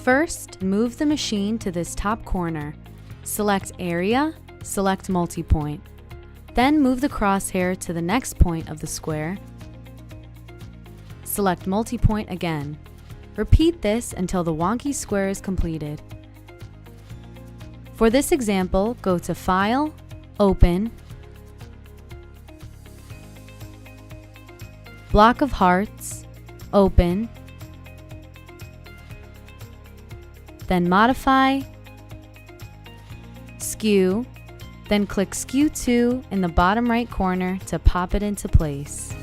First, move the machine to this top corner. Select Area, select Multipoint. Then move the crosshair to the next point of the square. Select Multipoint again. Repeat this until the wonky square is completed. For this example, go to File, Open, Block of Hearts, Open, then Modify, Skew, then click Skew to in the bottom right corner to pop it into place.